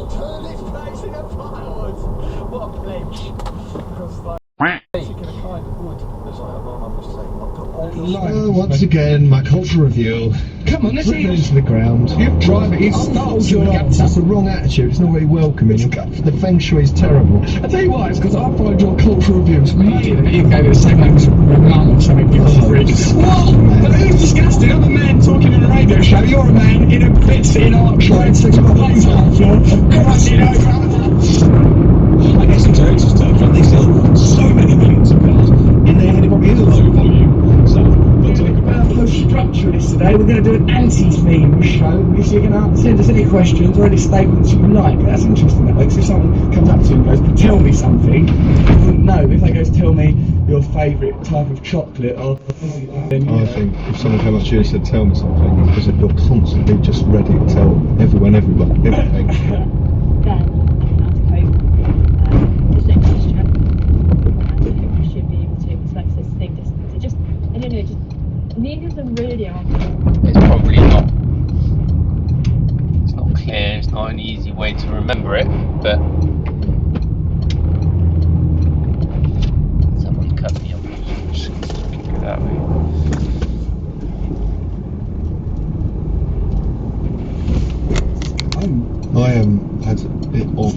I'll turn this place into firewood. What a pledge. Because like, chicken a kind of wood. It's like, oh, my mistake. I'll put all your Once again, my cultural review. Come on, let's Put it eat. into the ground. You drive it, he's It's the wrong attitude. It's not very welcoming. The feng shui is terrible. I tell you why, it's because I find your cultural reviews weird, and you gave it the same name as my mum or something. What? But who's disgusting? I'm a man talking on a radio show. You're a man in a bit sitting archway, sitting on a plane floor, crashing over. I guess in terms of terms, they sell so many millions of cars. In their head, it probably is a low volume. So, but to look about the whole structure of this today, we're going to do an anti-theme show. If you're going to send us any questions or any statements you like, that's interesting that way. Because if someone comes up to you and goes, tell me something, you wouldn't know. If they goes, tell me your favourite type of chocolate, or then, I think if someone came up to you and said, tell me something, because if you're constantly just ready to tell everything. Then the second question, I think we should be able to, because like this thing just, it just, I don't know, just neither of them really are. It's probably not. It's not clear. It's not an easy way to remember it, but someone cut me off. Just go that way. I had it off.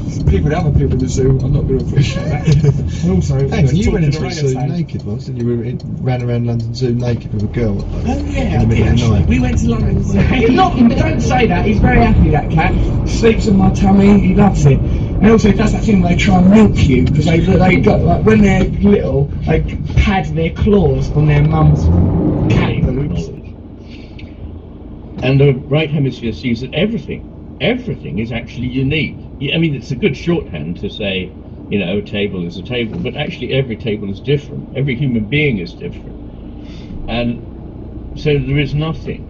other people in the zoo, I'm not going to appreciate that. And also, Hey, you went into the the zoo naked once, and you ran around London Zoo naked with a girl. Oh yeah, in the middle of the night. we went to London Zoo. Don't say that, he's very happy, that cat. Sleeps on my tummy, he loves it. And also he does that thing where they try and milk you, because they got, like, when they're little, they pad their claws on their mum's cat boobs. And the right hemisphere sees that everything is actually unique. I mean, it's a good shorthand to say, you know, a table is a table, but actually every table is different. Every human being is different. And so there is nothing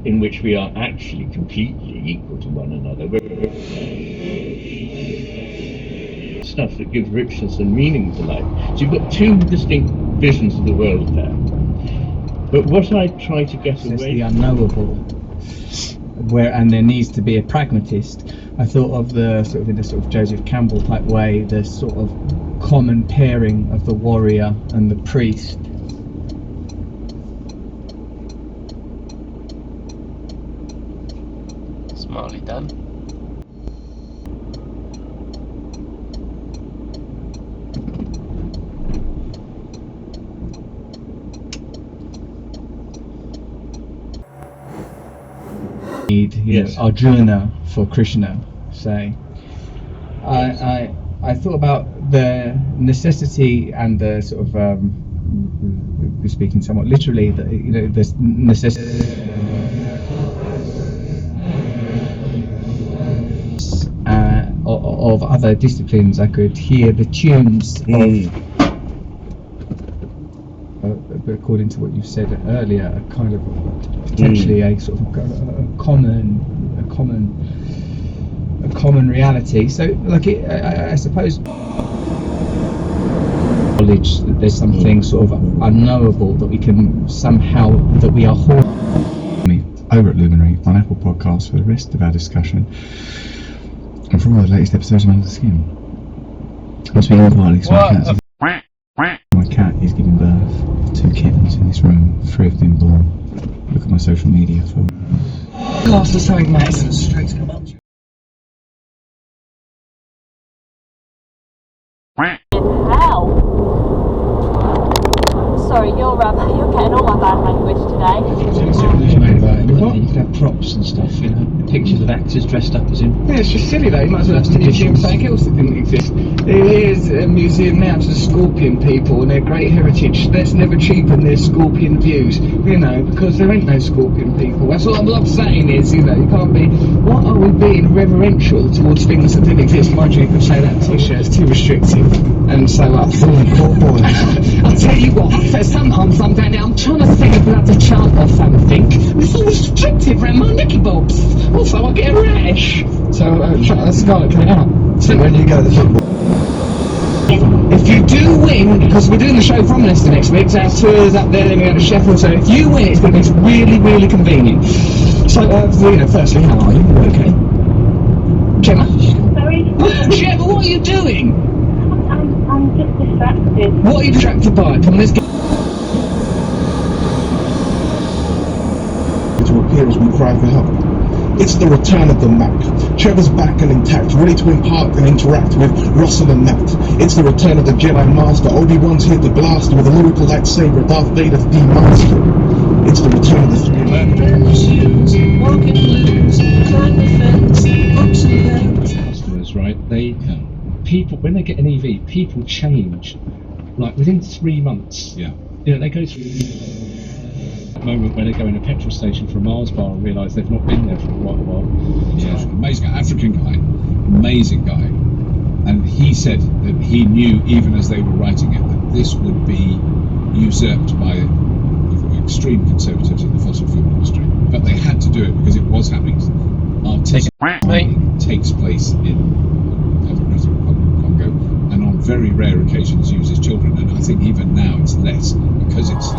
in which we are actually completely equal to one another. Stuff that gives richness and meaning to life. So you've got two distinct visions of the world there. But what I try to get away from the unknowable, and there needs to be a pragmatist. I thought of the sort of, in the sort of Joseph Campbell type way, the sort of common pairing of the warrior and the priest. Smartly done. Yes. Arjuna for Krishna, say. I thought about the necessity and the sort of we're speaking somewhat literally, the, you know, the necessity of other disciplines. I could hear the tunes of, according to what you said earlier, a kind of potentially a sort of a common reality. So, like, I suppose knowledge that there's something sort of unknowable that we can somehow, that we are over at Luminary on Apple Podcasts for the rest of our discussion and for all the latest episodes of Under the Skin. I'm speaking quietly because my cat is giving birth to 2 kittens in this room, 3 of them born. Look at my social media for Cast or something, mate, it's straight to come up. Hell. Sorry, you're getting all my bad language today. You could have props and stuff, you know, pictures of actors dressed up as him. Yeah, it's just silly though, you might as well have a museum of something else that didn't exist. There is a museum now to the scorpion people and their great heritage. Let's never cheapen their scorpion views, you know, because there ain't no scorpion people. That's what I'm saying is, you know, you can't be, what are we being reverential towards things that didn't exist? Mind you, you could say that t-shirt's too restrictive. And so I thought, I'll tell you what, sometimes I'm down there, I'm trying to think of bloody chant or something. It's all restrictive around my nicky bobs. Also, I get a rash. So, that's got to come out. So When you go to the football, if you do win, because we're doing the show from Leicester next week, so our tour's up there, then we go to Sheffield, so if you win, it's going to be really, really convenient. So, you know, firstly, how are you? Okay. Gemma? Trevor, what are you doing? I'm just distracted. What are you distracted by? Come on, let's get... To appear as we cry for help. It's the return of the Mac. Trevor's back and intact, ready to impart and interact with Russell and Matt. It's the return of the Jedi Master. Obi-Wan's here to blast with a lyrical lightsaber. Darth Vader's demaster. It's the return of the three customers, right? People, when they get an EV, people change. Like within 3 months. Yeah. You know, they go through that moment when they go in a petrol station for a Mars bar and realise they've not been there for a while. Yeah, amazing guy, African guy, amazing guy, and he said that he knew even as they were writing it that this would be usurped by extreme conservatives in the fossil fuel industry, but they had to do it because it was happening. Artistic mining takes place in Congo, and on very rare occasions uses children, and I think even now it's less because it's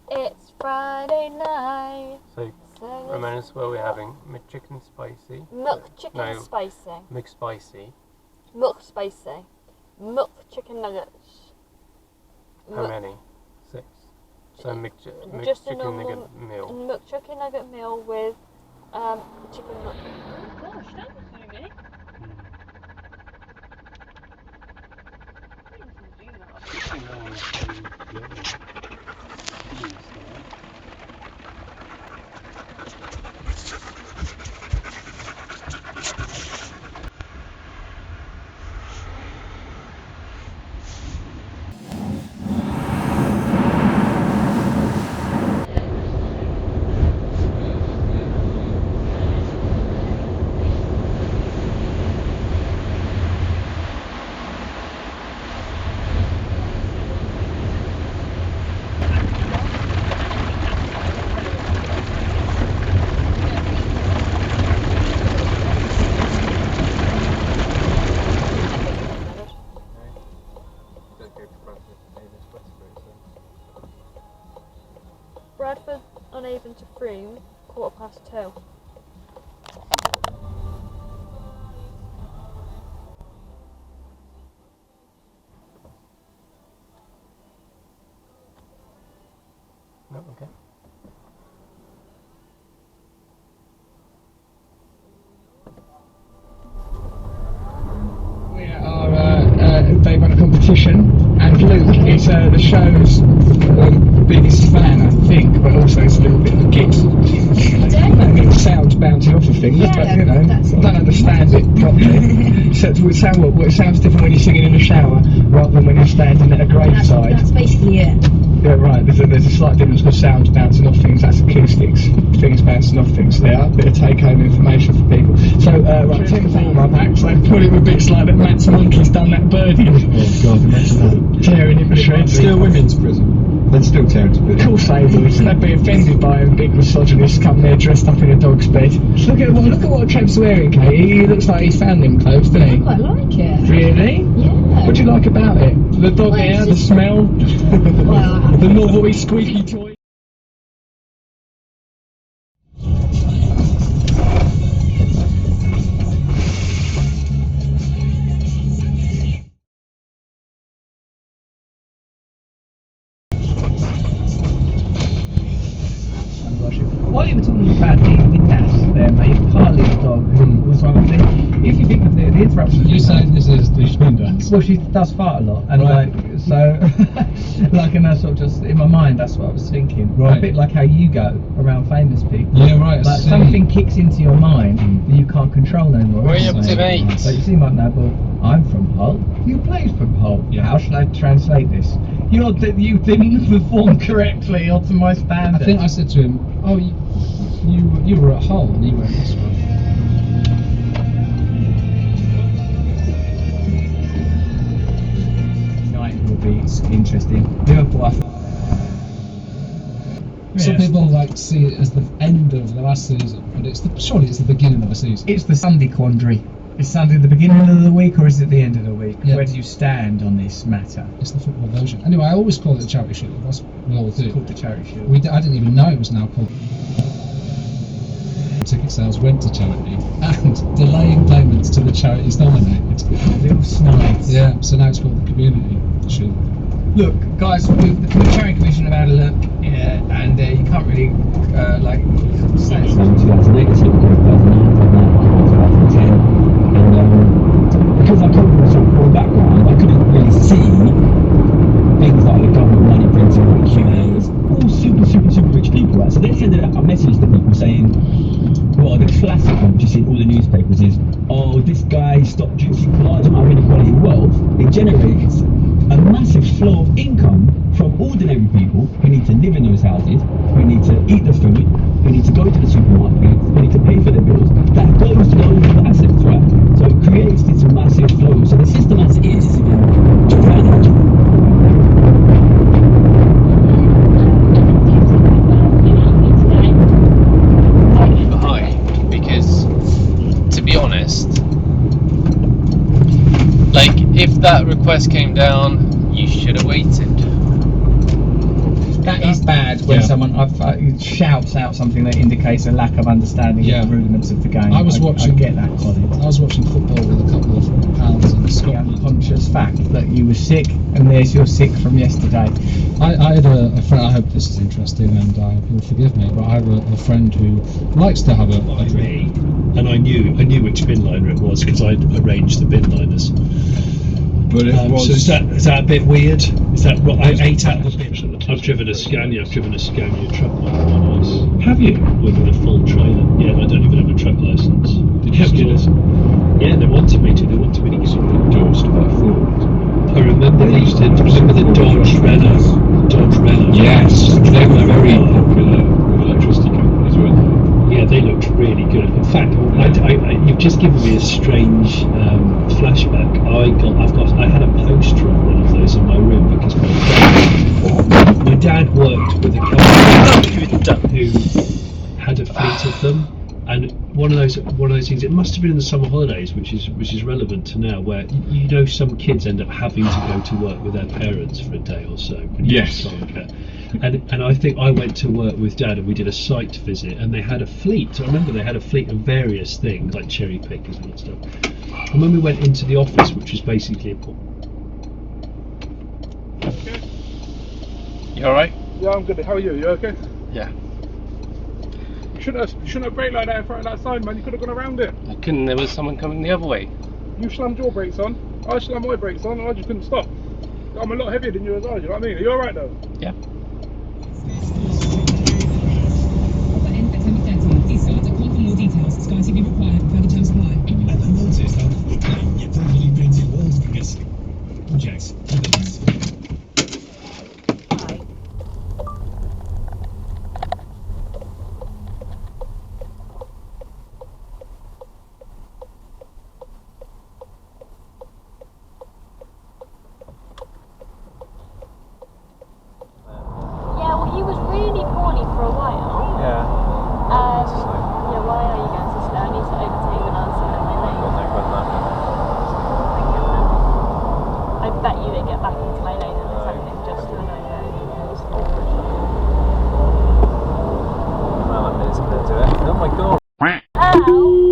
It's Friday night. So, remind us what we're having. McChicken spicy. McChicken spicy. McSpicy. McSpicy. McChicken nuggets. How many? 6. So Just a McChicken normal nugget meal. McChicken nugget meal with chicken nuggets. Oh gosh, that was moving. Bradford-on-Avon to Froome, 2:15. No, okay. We are, they run a competition, and Luke is the show's biggest fan, I think, but also it's a little bit of a git. That means sounds bouncing off of things, but you know, I don't understand it properly. So it sounds different when you're singing in the shower rather than when you're standing at a graveside. That's basically it. Yeah, right. There's a slight difference because sounds bouncing off things. That's acoustics. Things bouncing off things. There, a bit of take-home information for people. So, right, take the thing on my back. So, put it with bits like that. Matt's monkey's done that birdie. Oh God, imagine that. Tearing him to shreds. Still women's prison. They'd still tear it to bits. Of course they would. They'd be offended by a big misogynist come there dressed up in a dog's bed. Look at what Trev's wearing, Kate. He looks like he's found them clothes, doesn't he? I quite like it. Really? Yeah. What do you like about it? The dog Well, hair, it's the just- smell, Well, the novelty squeaky toy. While you were talking about the Dash there, mate, partly the dog was one of the things. If you think of the interruptions. You're saying this is the Schwinders? Well, she does fart a lot, and Right. like so, like, and I sort of just in my mind, that's what I was thinking. Right. A bit like how you go around famous people. Yeah, right. I Like see. something kicks into your mind that you can't control no more. Where are you up to, mate? So you seem like, no, well, I'm from Hull. You played from Hull. Yeah. How should I translate this? you didn't perform correctly or to my standards. I think I said to him, "Oh, you were at Hull," and he went, "That's right." Tonight will be interesting. Liverpool. Some people like to see it as the end of the last season, but surely it's the beginning of a season. It's the Sunday quandary. Is Sunday the beginning of the week or is it the end of the week? Yeah. Where do you stand on this matter? It's the football version. Anyway, I always call it the Charity Shield. That's what we all do. It's called the Charity Shield. I didn't even know it was now called. Ticket sales went to charity, and delaying payments to the charities nominated. Little snides. Yeah, so now it's called the Community Shield. Look, guys, the Charity Commission have had a look, and you can't really say it's 2008, it's 2010, and because I come from a sort of poor background, I couldn't really see things like the government money printing, all super rich people. Right? So they sent a message to people saying, well, the classic one, which you see in all the newspapers, is, oh, this guy stopped drinking large amount of inequality in wealth. It generates a massive flow of income from ordinary people who need to live in those houses, who need to eat the food, who need to go to the supermarket, who need to pay for their bills. That goes to those with assets, right? So it creates this massive flow. So the system as it is gigantic. Behind, because to be honest, like if that request came down, you should have waited. That is bad when someone shouts out something that indicates a lack of understanding of the rudiments of the game. I get that, Colin. I was watching football with a couple of pals in Scotland. The unconscious fact that you were sick, and there's your sick from yesterday. I had a friend, I hope this is interesting and you'll forgive me, but I have a friend who likes to have a drink. And I knew which bin liner it was because I'd arranged the bin liners. But it was... So is that a bit weird? Is that what I ate out the bin? I've driven a Scania truck once. Have you? With a full trailer. Yeah, I don't even have a truck license. Did you get it? Yeah, they wanted me to. They wanted me to get something endorsed by Ford. I remember the Dodge Renault. Yes, they were very popular electricity companies, weren't they? Yeah, they looked really good. In fact, you've just given me a strange flashback. I had a poster of one of those in my room because my dad worked with a company who had a fleet of them, and one of those things. It must have been in the summer holidays, which is relevant to now, where some kids end up having to go to work with their parents for a day or so. Yes. And I think I went to work with Dad and we did a site visit, and they had a fleet. I remember they had a fleet of various things like cherry pickers and stuff. And when we went into the office, which was basically a You alright? Yeah, I'm good. How are you? You okay? Yeah. You shouldn't have braked like that in front of that sign, man. You could have gone around it. I couldn't, there was someone coming the other way. You slammed your brakes on. I slammed my brakes on, and I just couldn't stop. I'm a lot heavier than you as well. You know what I mean? Are you alright though? Yeah. Sky TV required for the terms apply. And I noticed how quickly your properly painted walls can get projects. Yeah, well, he was really poorly for a while. Yeah. Yeah, why are you going so slow? I need to overtake when I was in my lane. I bet you they get back into my lane in a second just to annoy me. Well, I'm going to do it. Oh my god. Ow!